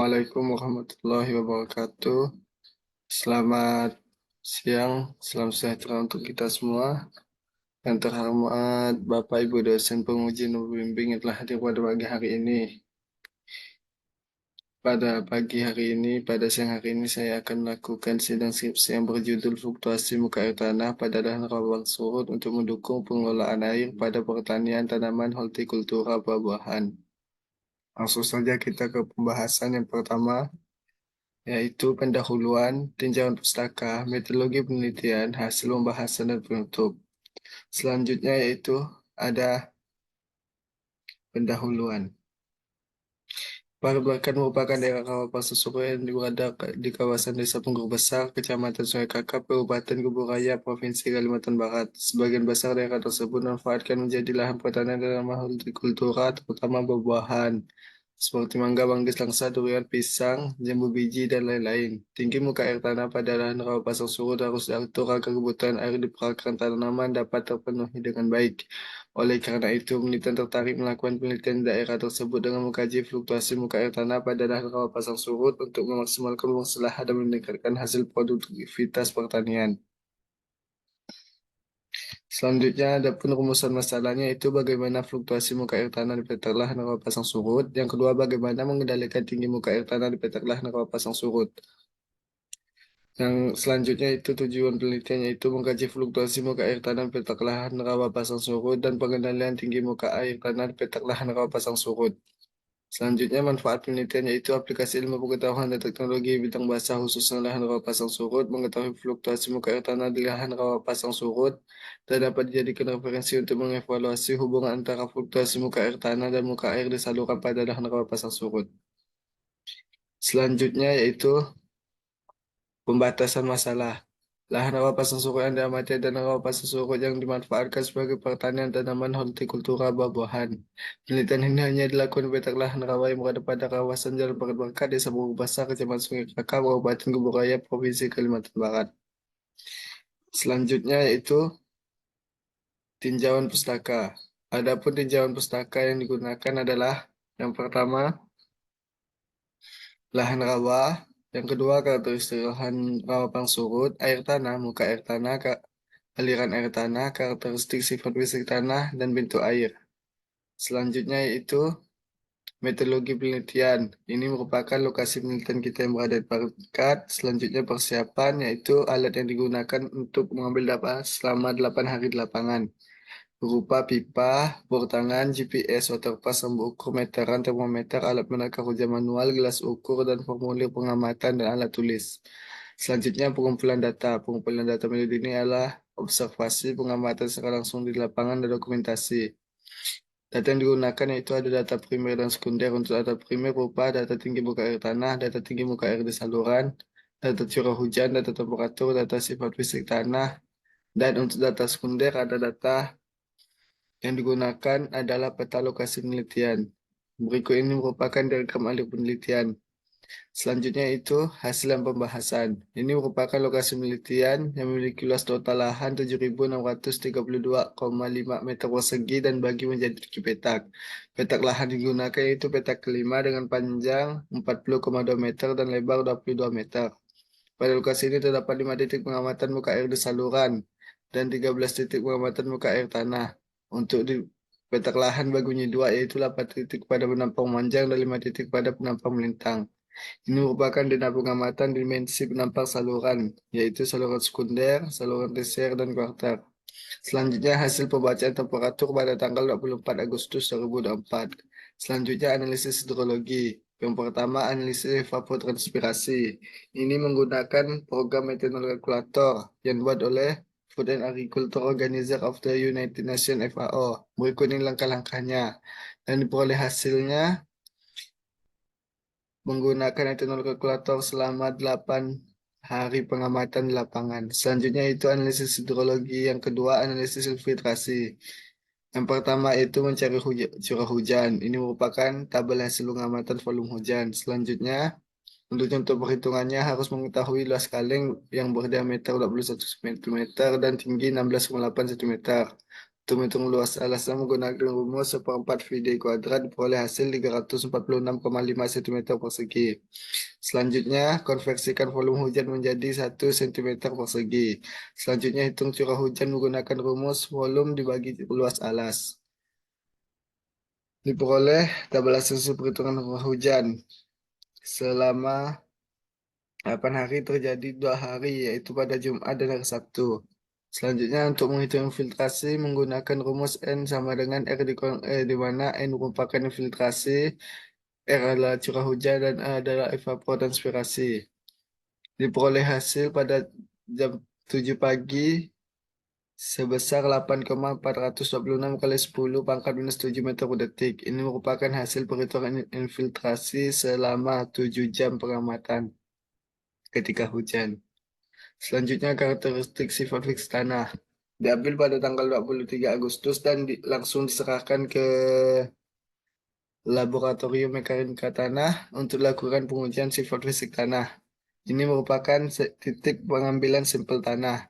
Assalamualaikum warahmatullahi wabarakatuh. Selamat siang, salam sejahtera untuk kita semua. Yang terhormat Bapak Ibu dosen penguji dan pembimbing yang telah hadir pada pagi hari ini. Pada siang hari ini saya akan melakukan sidang skripsi yang berjudul Fluktuasi Muka Air Tanah pada Lahan Rawa Surut untuk mendukung pengelolaan air pada pertanian tanaman hortikultura buah-buahan. Langsung saja kita ke pembahasan yang pertama, yaitu pendahuluan, tinjauan pustaka, metodologi penelitian, hasil pembahasan dan penutup. Selanjutnya yaitu ada pendahuluan. Baru-Bakan merupakan daerah kawasan sungai yang berada di kawasan Desa Punggur Besar, Kecamatan Sungai Kakap, Kabupaten Kubu Raya, Provinsi Kalimantan Barat. Sebagian besar daerah tersebut dimanfaatkan menjadi lahan pertanian dan hortikultura, terutama buah-buahan seperti mangga, manggis, langsa, durian, pisang, jambu biji, dan lain-lain. Tinggi muka air tanah pada lahan rawa pasang surut harus diatur agar kebutuhan air di perakaran tanaman dapat terpenuhi dengan baik. Oleh karena itu, penelitian tertarik melakukan penelitian di daerah tersebut dengan mengkaji fluktuasi muka air tanah pada lahan rawa pasang surut untuk memaksimalkan fungsi lahan dan meningkatkan hasil produktivitas pertanian. Selanjutnya ada penrumusan masalahnya itu bagaimana fluktuasi muka air tanah di petak lahan rawa pasang surut. Yang kedua, bagaimana mengendalikan tinggi muka air tanah di petak lahan rawa pasang surut. Yang selanjutnya itu tujuan penelitiannya itu mengkaji fluktuasi muka air tanah di petak lahan rawa pasang surut dan pengendalian tinggi muka air tanah di petak lahan rawa pasang surut. Selanjutnya, manfaat penelitian yaitu aplikasi ilmu pengetahuan dan teknologi bidang bahasa khususnya lahan rawa pasang surut, mengetahui fluktuasi muka air tanah di lahan rawa pasang surut, dan dapat dijadikan referensi untuk mengevaluasi hubungan antara fluktuasi muka air tanah dan muka air di saluran pada lahan rawa pasang surut. Selanjutnya yaitu pembatasan masalah. Lahan rawa pasang surut yang diamati dan rawa pasang surut yang dimanfaatkan sebagai pertanian tanaman hortikultura buah-buahan. Penelitian ini hanya dilakukan di petak lahan rawa yang berada pada kawasan Jalan Barat Bangka, Desa Bogor Basah, Kecamatan Sungai Kakap, Kabupaten Kubu Raya, Provinsi Kalimantan Barat. Selanjutnya yaitu tinjauan pustaka. Adapun tinjauan pustaka yang digunakan adalah yang pertama, lahan rawa, yang kedua karakteristik lahan rawa pasang surut, air tanah, muka air tanah, aliran air tanah, karakteristik sifat fisik tanah, dan bentuk air. Selanjutnya yaitu metodologi penelitian. Ini merupakan lokasi penelitian kita yang berada di dekat. Selanjutnya persiapan, yaitu alat yang digunakan untuk mengambil data selama 8 hari di lapangan. Berupa pipa, bor tangan, GPS, water pass, sumber ukur, meteran, termometer, alat menakar hujan manual, gelas ukur, dan formulir pengamatan dan alat tulis. Selanjutnya pengumpulan data. Pengumpulan data metode ini adalah observasi, pengamatan secara langsung di lapangan, dan dokumentasi. Data yang digunakan yaitu ada data primer dan sekunder. Untuk data primer berupa data tinggi muka air tanah, data tinggi muka air di saluran, data curah hujan, data temperatur, data sifat fisik tanah, dan untuk data sekunder ada data yang digunakan adalah peta lokasi penelitian. Berikut ini merupakan diagram alur penelitian. Selanjutnya itu hasil dan pembahasan. Ini merupakan lokasi penelitian yang memiliki luas total lahan 7.632,5 meter persegi dan bagi menjadi 7 petak. Petak lahan digunakan yaitu petak kelima dengan panjang 40,2 meter dan lebar 22 meter. Pada lokasi ini terdapat 5 titik pengamatan muka air di saluran dan 13 titik pengamatan muka air tanah. Untuk di petak lahan baginya dua yaitu 8 titik pada penampang panjang dan 5 titik pada penampang melintang. Ini merupakan data pengamatan dimensi penampang saluran, yaitu saluran sekunder, saluran tersier, dan kuarter. Selanjutnya hasil pembacaan temperatur pada tanggal 24 Agustus 2024. Selanjutnya analisis hidrologi. Yang pertama analisis evapotranspirasi. Ini menggunakan program methanol calculator yang dibuat oleh Food and Agriculture Organizer of the United Nations FAO. Berikut ini langkah-langkahnya. Dan diperoleh hasilnya menggunakan ethanol kalkulator selama 8 hari pengamatan di lapangan. Selanjutnya itu analisis hidrologi, yang kedua analisis filtrasi. Yang pertama itu mencari curah hujan. Ini merupakan tabel hasil pengamatan volume hujan. Selanjutnya untuk contoh perhitungannya harus mengetahui luas kaleng yang berdiameter 21 cm dan tinggi 16,8 cm. Hitung-hitung luas alasnya menggunakan rumus 1/4 VD kuadrat diperoleh hasil 346,5 cm persegi. Selanjutnya, konversikan volume hujan menjadi 1 cm persegi. Selanjutnya, hitung curah hujan menggunakan rumus volume dibagi luas alas. Diperoleh tabel hasil perhitungan curah hujan selama 8 hari terjadi 2 hari, yaitu pada Jumat dan hari Sabtu. Selanjutnya, untuk menghitung infiltrasi menggunakan rumus N sama dengan R dikurang E, di mana N merupakan infiltrasi, R adalah curah hujan, dan A adalah evapotranspirasi. Diperoleh hasil pada jam 7 pagi sebesar 8,426 kali 10 pangkat minus 7 meter per detik. Ini merupakan hasil perhitungan infiltrasi selama 7 jam pengamatan ketika hujan. Selanjutnya, karakteristik sifat fix tanah. Diambil pada tanggal 23 Agustus dan langsung diserahkan ke Laboratorium Mekanika Tanah untuk dilakukan pengujian sifat fisik tanah. Ini merupakan titik pengambilan sampel tanah.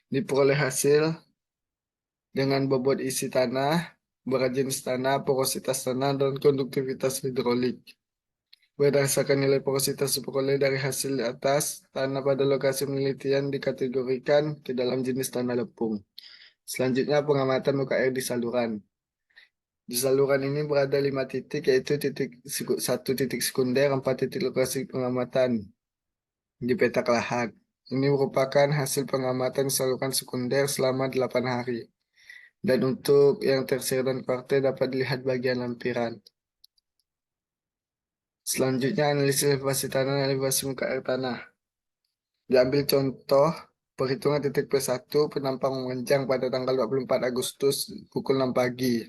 Diperoleh hasil dengan bobot isi tanah, berat jenis tanah, porositas tanah, dan konduktivitas hidrolik. Berdasarkan nilai porositas diperoleh dari hasil di atas, tanah pada lokasi penelitian dikategorikan ke dalam jenis tanah lepung. Selanjutnya, pengamatan muka air di saluran. Di saluran ini berada 5 titik, yaitu 1 titik sekunder, 4 titik lokasi pengamatan di petak lahat. Ini merupakan hasil pengamatan saluran sekunder selama 8 hari. Dan untuk yang tersier dan kuarter dapat dilihat bagian lampiran. Selanjutnya, analisis elevasi tanah dan elevasi muka air tanah. Diambil contoh perhitungan titik P1 penampang memanjang pada tanggal 24 Agustus pukul 6 pagi.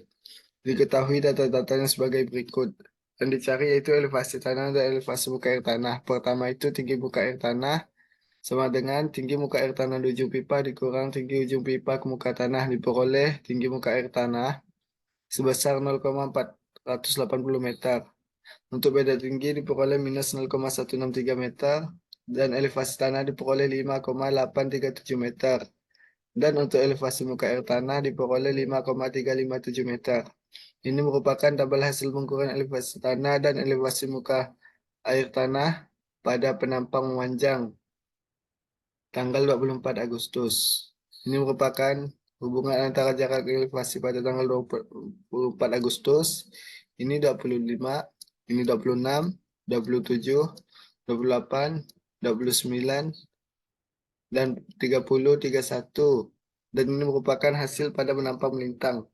Diketahui data-datanya sebagai berikut. Dan dicari yaitu elevasi tanah dan elevasi muka air tanah. Pertama itu tinggi muka air tanah sama dengan tinggi muka air tanah di ujung pipa dikurang tinggi ujung pipa ke muka tanah, diperoleh tinggi muka air tanah sebesar 0,480 meter. Untuk beda tinggi diperoleh minus 0,163 meter dan elevasi tanah diperoleh 5,837 meter. Dan untuk elevasi muka air tanah diperoleh 5,357 meter. Ini merupakan tabel hasil pengukuran elevasi tanah dan elevasi muka air tanah pada penampang memanjang tanggal 24 Agustus. Ini merupakan hubungan antara jarak elevasi pada tanggal 24 Agustus. Ini 25, ini 26, 27, 28, 29, dan 30, 31. Dan ini merupakan hasil pada penampang melintang.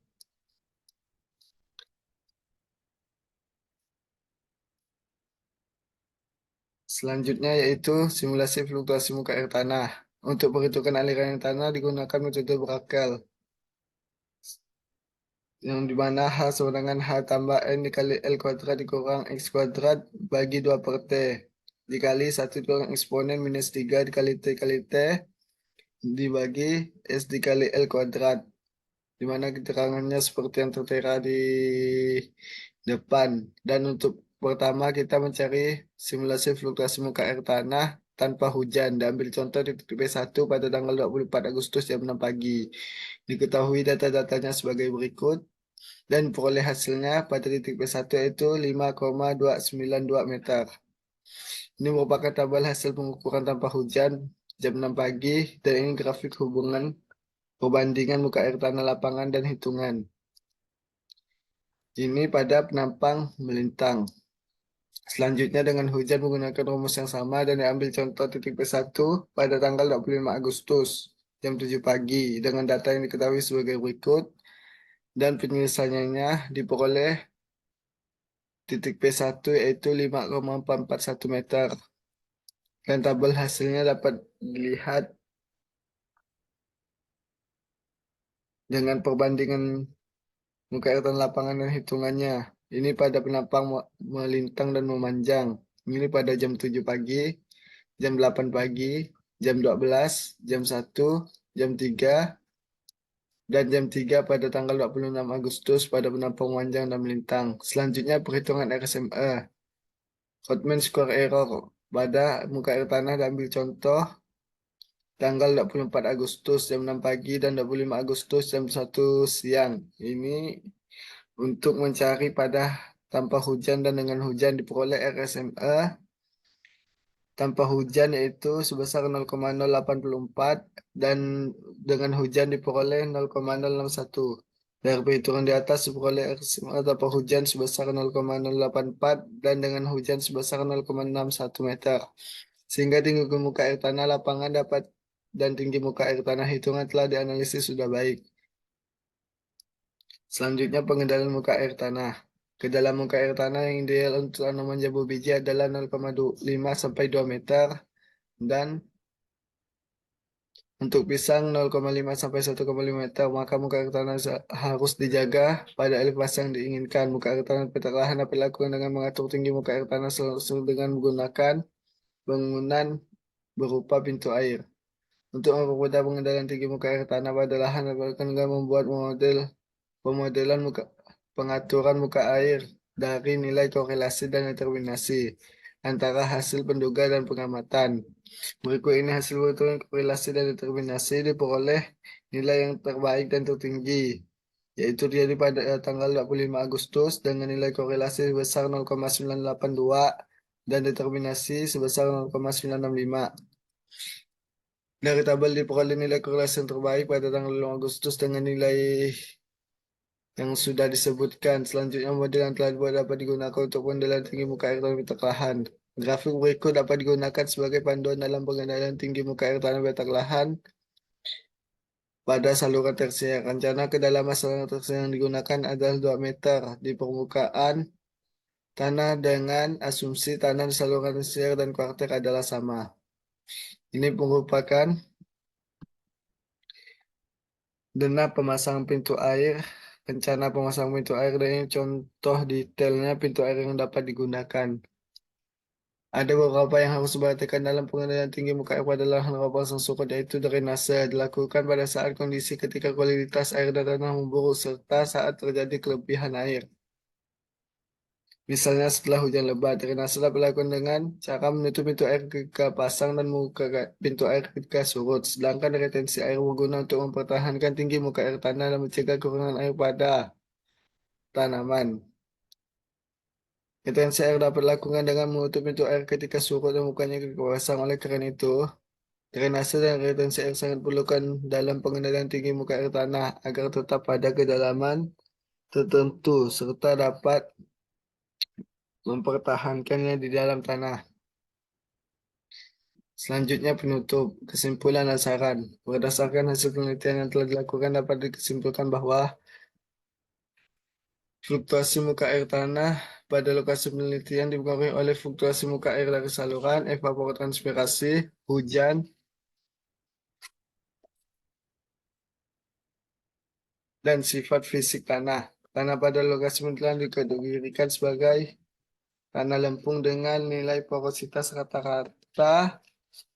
Selanjutnya yaitu simulasi fluktuasi muka air tanah. Untuk perhitungan aliran air tanah digunakan metode berakal, yang dimana H sama dengan H tambah N dikali L kuadrat dikurang X kuadrat bagi 2 per T dikali 1 dikurang eksponen minus 3 dikali T kali T dibagi S dikali L kuadrat, dimana keterangannya seperti yang tertera di depan. Dan untuk pertama kita mencari simulasi fluktuasi muka air tanah tanpa hujan. Dan ambil contoh di titik B1 pada tanggal 24 Agustus jam 6 pagi. Diketahui data-datanya sebagai berikut. Dan peroleh hasilnya pada titik P1 yaitu 5,292 meter. Ini merupakan tabel hasil pengukuran tanpa hujan jam 6 pagi dan ini grafik hubungan perbandingan muka air tanah lapangan dan hitungan. Ini pada penampang melintang. Selanjutnya dengan hujan menggunakan rumus yang sama dan diambil contoh titik P1 pada tanggal 25 Agustus jam 7 pagi dengan data yang diketahui sebagai berikut. Dan penyelesaiannya diperoleh titik P1 yaitu 5,441 meter. Dan tabel hasilnya dapat dilihat dengan perbandingan muka air tanah lapangan dan hitungannya. Ini pada penampang melintang dan memanjang. Ini pada jam 7 pagi, jam 8 pagi, jam 12, jam 1, jam 3, dan jam 3 pada tanggal 26 Agustus pada penampang memanjang dan melintang. Selanjutnya perhitungan RSME. Rodman Square Error pada muka air tanah diambil contoh tanggal 24 Agustus jam 6 pagi dan 25 Agustus jam 1 siang. Ini untuk mencari pada tanpa hujan dan dengan hujan diperoleh RSMA tanpa hujan yaitu sebesar 0,084 dan dengan hujan diperoleh 0,061. Dari perhitungan di atas diperoleh RSMA tanpa hujan sebesar 0,084 dan dengan hujan sebesar 0,61 meter. Sehingga tinggi muka air tanah lapangan dapat dan tinggi muka air tanah hitungan telah dianalisis sudah baik. Selanjutnya pengendalian muka air tanah. Kedalaman muka air tanah yang ideal untuk tanaman jambu biji adalah 0,5 sampai 2 meter dan untuk pisang 0,5 sampai 1,5 meter. Maka muka air tanah harus dijaga pada elevasi yang diinginkan. Muka air tanah petak lahan dapat dilakukan dengan mengatur tinggi muka air tanah langsung dengan menggunakan bangunan berupa pintu air. Untuk mempermudah pengendalian tinggi muka air tanah pada lahan dilakukan dengan membuat pemodelan pengaturan muka air dari nilai korelasi dan determinasi antara hasil penduga dan pengamatan. Berikut ini hasil penghitungan korelasi dan determinasi diperoleh nilai yang terbaik dan tertinggi, yaitu terjadi pada tanggal 25 Agustus dengan nilai korelasi sebesar 0,982 dan determinasi sebesar 0,965. Dari tabel diperoleh nilai korelasi yang terbaik pada tanggal 5 Agustus dengan nilai yang sudah disebutkan. Selanjutnya, model yang telah dibuat dapat digunakan untuk pengendalian tinggi muka air tanah petak lahan. Grafik berikut dapat digunakan sebagai panduan dalam pengendalian tinggi muka air tanah petak lahan pada saluran tersier. Rencana kedalaman saluran tersier yang digunakan adalah 2 meter di permukaan tanah dengan asumsi tanah di saluran tersier dan kuarter adalah sama. Ini merupakan dana pemasangan pintu air, rencana pemasangan pintu air dan ini contoh detailnya pintu air yang dapat digunakan. Ada beberapa yang harus diperhatikan dalam pengendalian tinggi muka air pada lahan rawa pasang surut yaitu drainase dilakukan pada saat kondisi ketika kualitas air dan tanah memburuk serta saat terjadi kelebihan air. Misalnya setelah hujan lebat, drainase dapat dilakukan dengan cara menutup pintu air ketika pasang dan membuka pintu air ketika surut. Sedangkan retensi air berguna untuk mempertahankan tinggi muka air tanah dan mencegah kekurangan air pada tanaman. Retensi air dapat dilakukan dengan menutup pintu air ketika surut dan bukanya ketika pasang. Oleh karena itu, drainase dan retensi air sangat diperlukan dalam pengendalian tinggi muka air tanah agar tetap pada kedalaman tertentu serta dapat mempertahankannya di dalam tanah. Selanjutnya penutup, kesimpulan dan saran. Berdasarkan hasil penelitian yang telah dilakukan dapat disimpulkan bahwa fluktuasi muka air tanah pada lokasi penelitian dipengaruhi oleh fluktuasi muka air dari saluran, evapotranspirasi, hujan, dan sifat fisik tanah. Tanah pada lokasi penelitian dikategorikan sebagai tanah lempung dengan nilai porositas rata-rata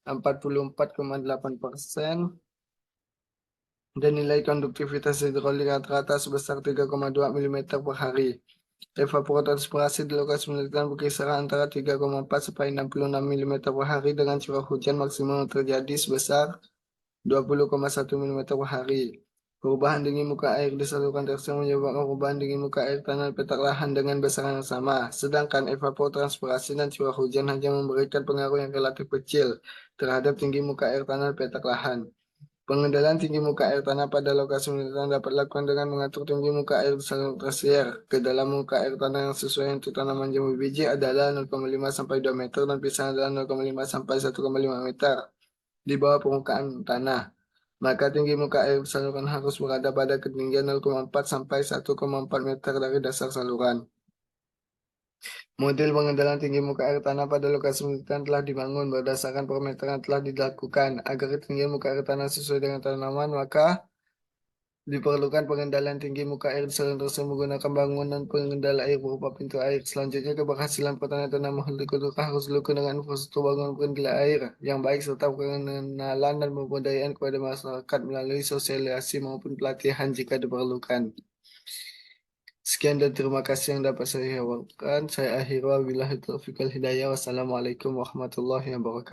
44,8% dan nilai konduktivitas hidrolik rata-rata sebesar 3,2 mm per hari. Evapotranspirasi di lokasi penelitian berkisar antara 3,4 sampai 66 mm per hari dengan curah hujan maksimum terjadi sebesar 20,1 mm per hari. Perubahan dingin muka air di saluran tersier menyebabkan perubahan dingin muka air tanah petak lahan dengan besaran yang sama. Sedangkan evapotranspirasi dan curah hujan hanya memberikan pengaruh yang relatif kecil terhadap tinggi muka air tanah petak lahan. Pengendalian tinggi muka air tanah pada lokasi penelitian dapat dilakukan dengan mengatur tinggi muka air di saluran tersier. Kedalaman muka air tanah yang sesuai untuk tanaman jambu biji adalah 0,5 sampai 2 meter dan pisang adalah 0,5 sampai 1,5 meter di bawah permukaan tanah. Maka tinggi muka air saluran harus berada pada ketinggian 0,4 sampai 1,4 meter dari dasar saluran. Model pengendalian tinggi muka air tanah pada lokasi penelitian telah dibangun berdasarkan parameter yang telah dilakukan. Agar ketinggian muka air tanah sesuai dengan tanaman, maka diperlukan pengendalian tinggi muka air di saluran tersebut menggunakan bangunan pengendali air berupa pintu air. Selanjutnya, keberhasilan pertanian tanah hortikultura harus dilakukan dengan infrastruktur bangunan pengendali air yang baik serta pengenalan dan pemberdayaan kepada masyarakat melalui sosialisasi maupun pelatihan jika diperlukan. Sekian dan terima kasih yang dapat saya jawabkan. Saya akhiri wabillahi taufiq wal hidayah. Wassalamualaikum warahmatullahi wabarakatuh.